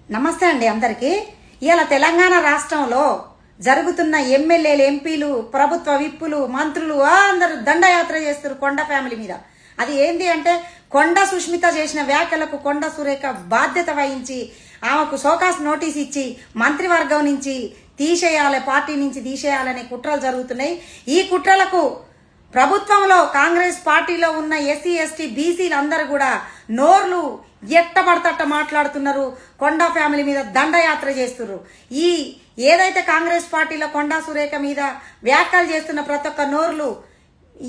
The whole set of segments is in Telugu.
నమస్తే అండి అందరికీ. ఇలా తెలంగాణ రాష్ట్రంలో జరుగుతున్న ఎమ్మెల్యేలు, ఎంపీలు, ప్రభుత్వ విప్పులు, మంత్రులు అందరూ దండయాత్ర చేస్తారు కొండ ఫ్యామిలీ మీద. అది ఏంది అంటే కొండ సుష్మిత చేసిన వ్యాఖ్యలకు కొండ సురేఖ బాధ్యత వహించి ఆమెకు షోకాస్ నోటీస్ ఇచ్చి మంత్రివర్గం నుంచి తీసేయాలి, పార్టీ నుంచి తీసేయాలనే కుట్రలు జరుగుతున్నాయి. ఈ కుట్రలకు ప్రభుత్వంలో కాంగ్రెస్ పార్టీలో ఉన్న ఎస్సీ, ఎస్టీ, బీసీలు అందరూ కూడా నోర్లు ఎట్టబడతట్ట మాట్లాడుతున్నారు. కొండా ఫ్యామిలీ మీద దండయాత్ర చేస్తున్నారు. ఈ ఏదైతే కాంగ్రెస్ పార్టీలో కొండా సురేఖ మీద వ్యాఖ్యలు చేస్తున్న ప్రతి ఒక్క నోర్లు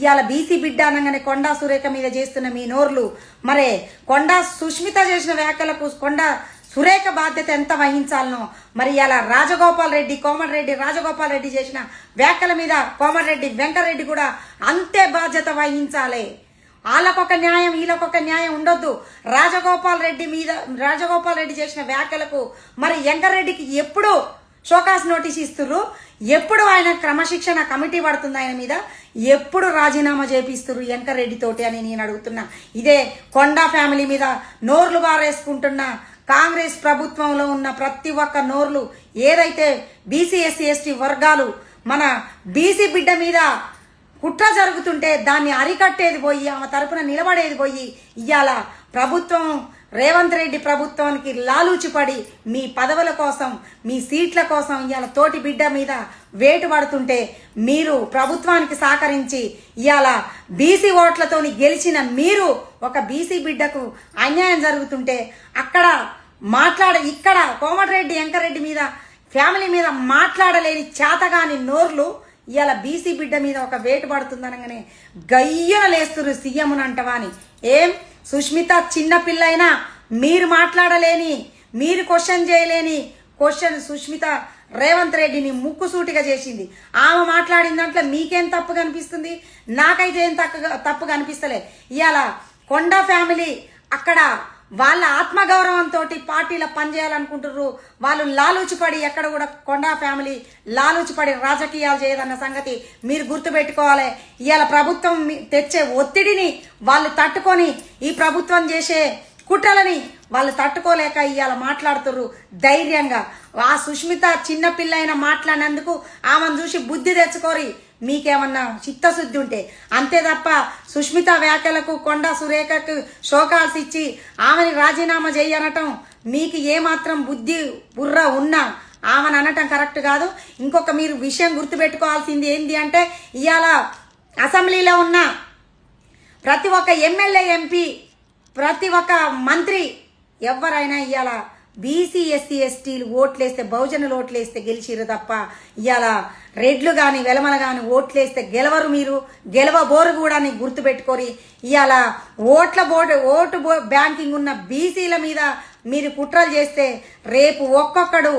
ఇవాళ బీసీ బిడ్డ అనగానే కొండా సురేఖ మీద చేస్తున్న మీ నోర్లు, మరే కొండా సుష్మిత చేసిన వ్యాఖ్యలకు కొండా సురేఖ బాధ్యత ఎంత వహించాలనో మరి ఇలా కోమటిరెడ్డి రాజగోపాల్ రెడ్డి చేసిన వ్యాఖ్యల మీద కోమటిరెడ్డి వెంకటరెడ్డి కూడా అంతే బాధ్యత వహించాలి. వాళ్ళకొక న్యాయం, వీళ్ళకొక న్యాయం ఉండొద్దు. రాజగోపాల్ రెడ్డి చేసిన వ్యాఖ్యలకు మరి వెంకటరెడ్డికి ఎప్పుడు షోకాస్ నోటీస్ ఇస్తున్నారు, ఎప్పుడు ఆయన క్రమశిక్షణ కమిటీ పడుతుంది ఆయన మీద, ఎప్పుడు రాజీనామా చేపిస్తున్నారు వెంకటరెడ్డి తోటి అని నేను అడుగుతున్నా. ఇదే కొండా ఫ్యామిలీ మీద నోర్లు బారేసుకుంటున్న కాంగ్రెస్ ప్రభుత్వంలో ఉన్న ప్రతి ఒక్క నోర్లు ఏదైతే బీసీ, ఎస్సీ, ఎస్టీ వర్గాలు మన బీసీ బిడ్డ మీద కుట్ర జరుగుతుంటే దాన్ని అరికట్టేది పోయి, ఆమె తరపున నిలబడేది పోయి, ఇవాళ ప్రభుత్వం రేవంత్ రెడ్డి ప్రభుత్వానికి లాలూచిపడి మీ పదవుల కోసం, మీ సీట్ల కోసం ఇవాళ తోటి బిడ్డ మీద వేటు పడుతుంటే మీరు ప్రభుత్వానికి సహకరించి ఇవాళ బీసీ ఓట్లతోని గెలిచిన మీరు ఒక బీసీ బిడ్డకు అన్యాయం జరుగుతుంటే ఇక్కడ కోమటిరెడ్డి వెంకటరెడ్డి మీద ఫ్యామిలీ మీద మాట్లాడలేని చేతగాని నోర్లు ఇవాళ బీసీ బిడ్డ మీద ఒక వేటు పడుతుందనగానే గయ్యన లేస్తున్నారు సీఎంను అంటవాని. ఏం సుష్మిత చిన్న పిల్లైనా మీరు మాట్లాడలేని, మీరు క్వశ్చన్ చేయలేని క్వశ్చన్ సుష్మిత రేవంత్ రెడ్డిని ముక్కుసూటిగా చేసింది. ఆమె మాట్లాడిన దాంట్లో మీకేం తప్పు కనిపిస్తుంది? నాకైతే ఏం తప్పు కనిపిస్తలే. ఇవాళ కొండా ఫ్యామిలీ అక్కడ వాళ్ళ ఆత్మగౌరవంతో పార్టీలో పనిచేయాలనుకుంటున్నారు. వాళ్ళు లాలూచిపడి ఎక్కడ కూడా కొండా ఫ్యామిలీ లాలూచిపడి రాజకీయాలు చేయదన్న సంగతి మీరు గుర్తుపెట్టుకోవాలి. ఇవాళ ప్రభుత్వం తెచ్చే ఒత్తిడిని వాళ్ళు తట్టుకొని ఈ ప్రభుత్వం చేసే కుట్రలని వాళ్ళు తట్టుకోలేక ఇవాళ మాట్లాడుతున్నారు ధైర్యంగా. ఆ సుష్మిత చిన్న పిల్ల అయినా మాట్లాడినందుకు ఆమెను చూసి బుద్ధి తెచ్చుకోరి, మీకేమన్నా చిత్తశుద్ధి ఉంటే. అంతే తప్ప సుష్మిత వ్యాఖ్యలకు కొండా సురేఖకు షోకాల్స్ ఇచ్చి ఆమెని రాజీనామా చేయనటం మీకు ఏమాత్రం బుద్ధి బుర్ర ఉన్నా ఆమెను అనటం కరెక్ట్ కాదు. ఇంకొక మీరు విషయం గుర్తుపెట్టుకోవాల్సింది ఏంటి అంటే ఇవాళ అసెంబ్లీలో ఉన్న ప్రతి ఒక్క ఎమ్మెల్యే, ఎంపీ, ప్రతి ఒక్క మంత్రి ఎవరైనా ఇవాళ బీసీ, ఎస్సీ, ఎస్టీలు ఓట్లేస్తే, బహుజనులు ఓట్లేస్తే గెలిచిరు తప్ప ఇవాళ రెడ్లు కానీ వెలమల కానీ ఓట్లేస్తే గెలవరు. మీరు గెలవబోరు కూడా అని గుర్తుపెట్టుకొని ఇవాళ ఓటు బ్యాంకింగ్ ఉన్న బీసీల మీద మీరు కుట్రలు చేస్తే రేపు ఒక్కొక్కడు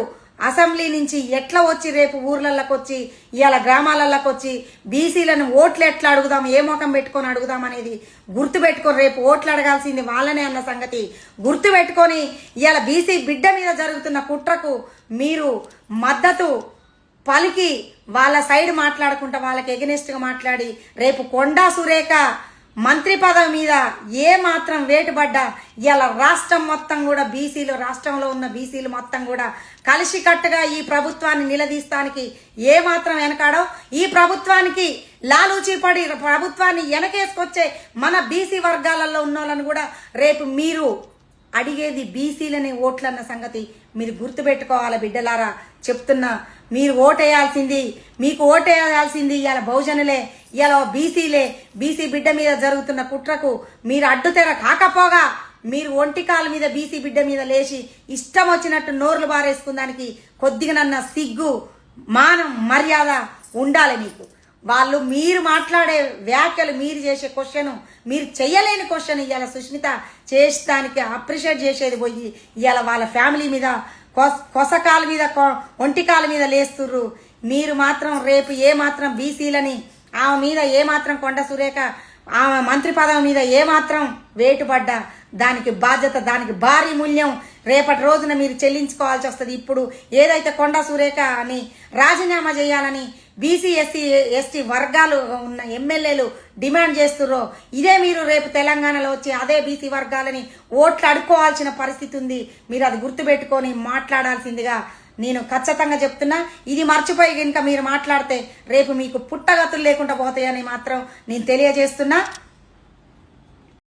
అసెంబ్లీ నుంచి ఎట్లా వచ్చి రేపు ఊర్లలోకి వచ్చి ఇవాళ గ్రామాలలోకి వచ్చి బీసీలను ఓట్లు ఎట్లా అడుగుదాం, ఏ ముఖం పెట్టుకొని అడుగుదాం అనేది గుర్తుపెట్టుకొని రేపు ఓట్లు అడగాల్సింది వాళ్ళనే అన్న సంగతి గుర్తుపెట్టుకొని ఇవాళ బీసీ బిడ్డ మీద జరుగుతున్న కుట్రకు మీరు మద్దతు పలికి వాళ్ళ సైడ్ మాట్లాడుకుంటా వాళ్ళకి ఎగనెస్ట్గా మాట్లాడి రేపు కొండా సురేఖ మంత్రి పదవి మీద ఏ మాత్రం వేటుపడ్డా ఇలా రాష్ట్రం మొత్తం కూడా రాష్ట్రంలో ఉన్న బీసీలు మొత్తం కూడా కలిసికట్టుగా ఈ ప్రభుత్వాన్ని నిలదీస్తానికి ఏ మాత్రం వెనకాడో, ఈ ప్రభుత్వానికి లాలూచిపడి ప్రభుత్వాన్ని వెనకేసుకొచ్చే మన బీసీ వర్గాలలో ఉన్న వాళ్ళని కూడా రేపు మీరు అడిగేది బీసీలనే ఓట్లన్న సంగతి మీరు గుర్తుపెట్టుకోవాలి బిడ్డలారా. చెప్తున్నా, మీరు మీకు ఓటేయాల్సింది ఇవాళ బహుజనులే, ఇలా బీసీ బిడ్డ మీద జరుగుతున్న కుట్రకు మీరు అడ్డుతెర కాకపోగా మీరు ఒంటికాల మీద బీసీ బిడ్డ మీద లేచి ఇష్టం వచ్చినట్టు నోర్లు బారేసుకుందానికి కొద్దిగానన్న సిగ్గు, మానం, మర్యాద ఉండాలి మీకు. మీరు మాట్లాడే వ్యాఖ్యలు, మీరు చేసే క్వశ్చన్, మీరు చెయ్యలేని క్వశ్చన్ ఇవాళ సుష్మిత చేసేదానికి అప్రిషియేట్ చేసేది పోయి ఇవాళ వాళ్ళ ఫ్యామిలీ మీద కొసకాల మీద ఒంటికాల మీద లేస్తుర్రు. మీరు మాత్రం రేపు ఏ మాత్రం బీసీలని ఆమె మీద ఏ మాత్రం కొండ సురేఖ ఆమె మంత్రి పదవి మీద ఏ మాత్రం వేటుపడ్డా దానికి బాధ్యత, దానికి భారీ మూల్యం రేపటి రోజున మీరు చెల్లించుకోవాల్సి వస్తుంది. ఇప్పుడు ఏదైతే కొండా సురేఖ అని రాజీనామా చేయాలని బీసీ ఎస్టీ వర్గాలు ఉన్న ఎమ్మెల్యేలు డిమాండ్ చేస్తుర్రో ఇదే మీరు రేపు తెలంగాణలో వచ్చి అదే బీసీ వర్గాలని ఓట్లు అడుక్కోవాల్సిన పరిస్థితి ఉంది. మీరు అది గుర్తుపెట్టుకొని మాట్లాడాల్సిందిగా నేను ఖచ్చితంగా చెప్తున్నా. ఇది మర్చిపోయి ఇంకా మీరు మాట్లాడితే రేపు మీకు పుట్టగతులు లేకుండా పోతాయని మాత్రం నేను తెలియజేస్తున్నా.